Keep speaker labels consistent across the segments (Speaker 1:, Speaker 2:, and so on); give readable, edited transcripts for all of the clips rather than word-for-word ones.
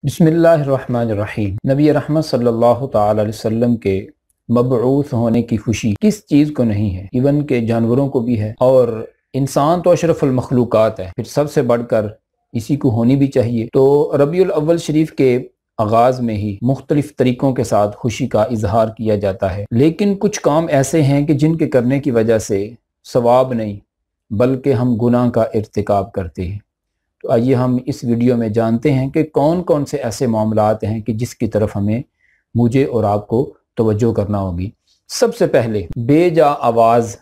Speaker 1: बिस्मिल्लाहिर्रहमानिर्रहीम। नबी रहमत सल्लल्लाहु ताला अलैहि वसल्लम के मबऊस होने की खुशी किस चीज़ को नहीं है, इवन के जानवरों को भी है, और इंसान तो अशरफुल मखलूक़ात है, फिर सबसे बढ़कर इसी को होनी भी चाहिए। तो रबीउल अव्वल शरीफ के आगाज़ में ही मुख्तलिफ तरीक़ों के साथ खुशी का इजहार किया जाता है, लेकिन कुछ काम ऐसे हैं कि जिनके करने की वजह से सवाब नहीं बल्कि हम गुनाह का इर्तिकाब करते हैं। तो आइए हम इस वीडियो में जानते हैं कि कौन कौन से ऐसे मामलात हैं कि जिसकी तरफ मुझे और आपको तवज्जो करना होगी। सबसे पहले बेजा आवाज़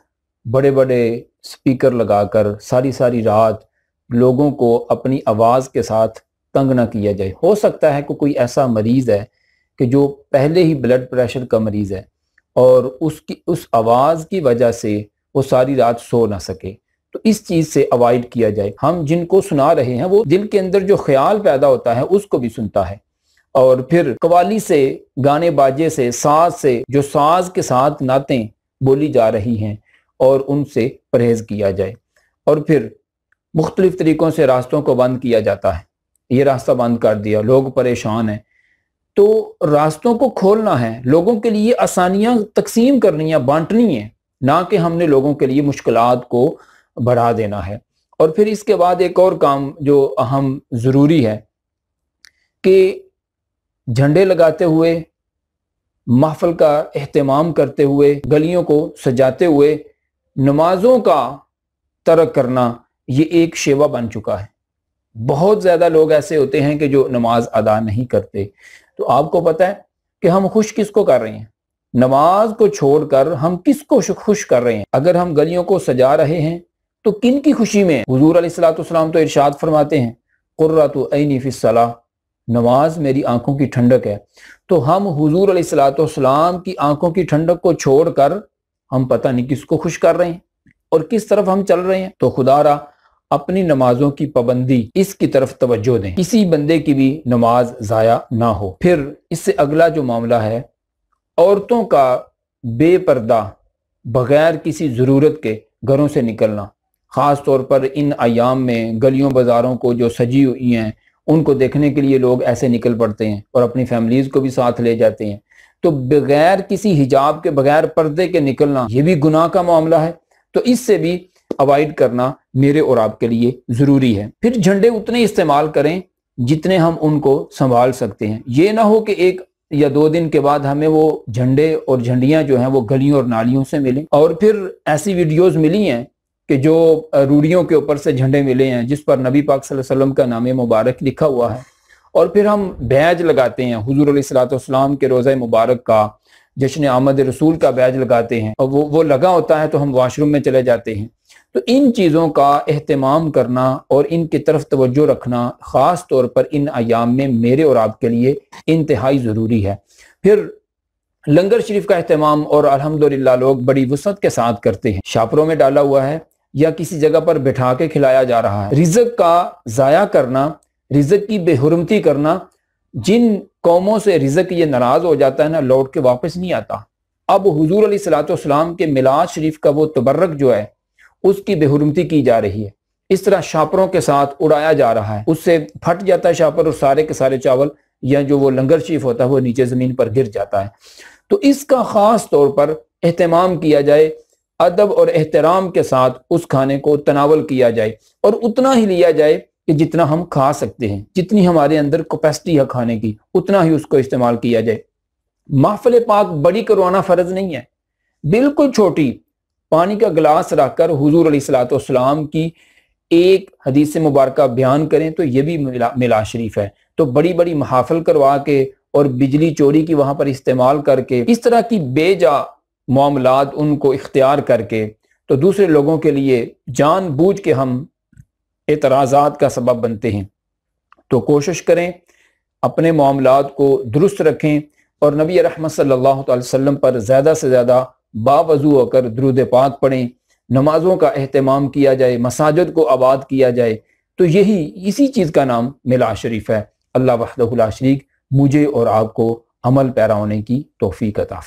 Speaker 1: बड़े बड़े स्पीकर लगाकर सारी सारी रात लोगों को अपनी आवाज़ के साथ तंग ना किया जाए। हो सकता है कि कोई ऐसा मरीज़ है कि जो पहले ही ब्लड प्रेशर का मरीज़ है और उस आवाज़ की वजह से वो सारी रात सो ना सके, तो इस चीज़ से अवॉइड किया जाए। हम जिनको सुना रहे हैं वो दिल के अंदर जो ख्याल पैदा होता है उसको भी सुनता है, और फिर कवाली से, गाने बाजे से, साज से, जो साज के साथ नातें बोली जा रही हैं और उनसे परहेज़ किया जाए। और फिर मुख्तलिफ तरीक़ों से रास्तों को बंद किया जाता है। ये रास्ता बंद कर दिया, लोग परेशान हैं, तो रास्तों को खोलना है, लोगों के लिए आसानियाँ तकसीम करनी है, बांटनी है, ना कि हमने लोगों के लिए मुश्किलात को बढ़ा देना है। और फिर इसके बाद एक और काम जो अहम ज़रूरी है कि झंडे लगाते हुए, महफ़िल का एहतमाम करते हुए, गलियों को सजाते हुए नमाज़ों का तर्क करना ये एक शेवा बन चुका है। बहुत ज़्यादा लोग ऐसे होते हैं कि जो नमाज अदा नहीं करते। तो आपको पता है कि हम खुश किसको कर रहे हैं? नमाज को छोड़कर हम किसको खुश कर रहे हैं? अगर हम गलियों को सजा रहे हैं तो किन की खुशी में? हुजूर अलैहिस्सलाम तो इरशाद फरमाते हैं, कुर्रतु ऐनी फिस्सलाह, नमाज मेरी आंखों की ठंडक है। तो हम हुजूर अलैहिस्सलाम की आंखों की ठंडक को छोड़कर हम पता नहीं किसको खुश कर रहे हैं और किस तरफ हम चल रहे हैं। तो खुदारा अपनी नमाजों की पाबंदी, इसकी तरफ तवज्जो दें, किसी बंदे की भी नमाज ज़ाया ना हो। फिर इससे अगला जो मामला है, औरतों का बेपर्दा बगैर किसी ज़रूरत के घरों से निकलना। ख़ास तौर पर इन अयाम में गलियों बाज़ारों को जो सजी हुई हैं उनको देखने के लिए लोग ऐसे निकल पड़ते हैं और अपनी फैमिलीज़ को भी साथ ले जाते हैं। तो बगैर किसी हिजाब के, बगैर पर्दे के निकलना ये भी गुनाह का मामला है। तो इससे भी अवॉइड करना मेरे और आपके लिए ज़रूरी है। फिर झंडे उतने इस्तेमाल करें जितने हम उनको संभाल सकते हैं। ये ना हो कि 1 या 2 दिन के बाद हमें वो झंडे और झंडियाँ जो हैं वो गलियों और नालियों से मिलें। और फिर ऐसी वीडियोज़ मिली हैं कि जो रूढ़ियों के ऊपर से झंडे मिले हैं जिस पर नबी पाक सल्लल्लाहु अलैहि वसल्लम का नाम मुबारक लिखा हुआ है, और फिर हम बैज लगाते हैं, हुजूर अलैहिस्सलाम के रोज़ा मुबारक का, जश्न आमद रसूल का बैज लगाते हैं, और वो लगा होता है तो हम वॉशरूम में चले जाते हैं। तो इन चीज़ों का एहतमाम करना और इनकी तरफ तवज्जो रखना ख़ास तौर पर इन अयाम में मेरे और आपके लिए इंतहाई ज़रूरी है। फिर लंगर शरीफ का एहतमाम और अल्हम्दुलिल्लाह लोग बड़ी वसअत के साथ करते हैं। शापरों में डाला हुआ है या किसी जगह पर बिठा के खिलाया जा रहा है। रिज़्क़ का ज़ाया करना, रिज़्क़ की बेहुरमती करना, जिन कौमों से रिज़्क़ ये नाराज़ हो जाता है ना, लौट के वापस नहीं आता। अब हुजूर अलैहिस्सलाम के मिलाद शरीफ का वो तबर्रक जो है उसकी बेहुरमती की जा रही है। इस तरह शापरों के साथ उड़ाया जा रहा है, उससे फट जाता है शापर और सारे के सारे चावल या जो वो लंगर शरीफ होता है वो नीचे ज़मीन पर गिर जाता है। तो इसका ख़ास तौर पर एहतमाम किया जाए, अदब और एहतराम के साथ उस खाने को तनावल किया जाए और उतना ही लिया जाए कि जितना हम खा सकते हैं, जितनी हमारे अंदर कैपेसिटी है खाने की, उतना ही उसको इस्तेमाल किया जाए। महफिल पाक बड़ी करवाना फ़र्ज नहीं है, बिल्कुल छोटी पानी का गिलास रखकर हुजूर अलैहिस्सलाम की एक हदीस मुबारक बयान करें तो ये भी मिलाद शरीफ है। तो बड़ी बड़ी महाफिल करवा के और बिजली चोरी की वहाँ पर इस्तेमाल करके, इस तरह की बेजा मामलात उनको इख्तियार करके, तो दूसरे लोगों के लिए जानबूझ के हम एतराज़ात का सबब बनते हैं। तो कोशिश करें अपने मामलात को दुरुस्त रखें और नबी रहमत सल्लल्लाहु अलैहि वसल्लम पर ज़्यादा से ज़्यादा बावज़ू होकर दुरूद पाक पढ़ें, नमाज़ों का एहतमाम किया जाए, मसाजिद को आबाद किया जाए। तो इसी चीज़ का नाम मिलाद शरीफ है। अल्लाह वहदहु ला शरीक मुझे और आपको अमल पैरा होने की तौफीक अता।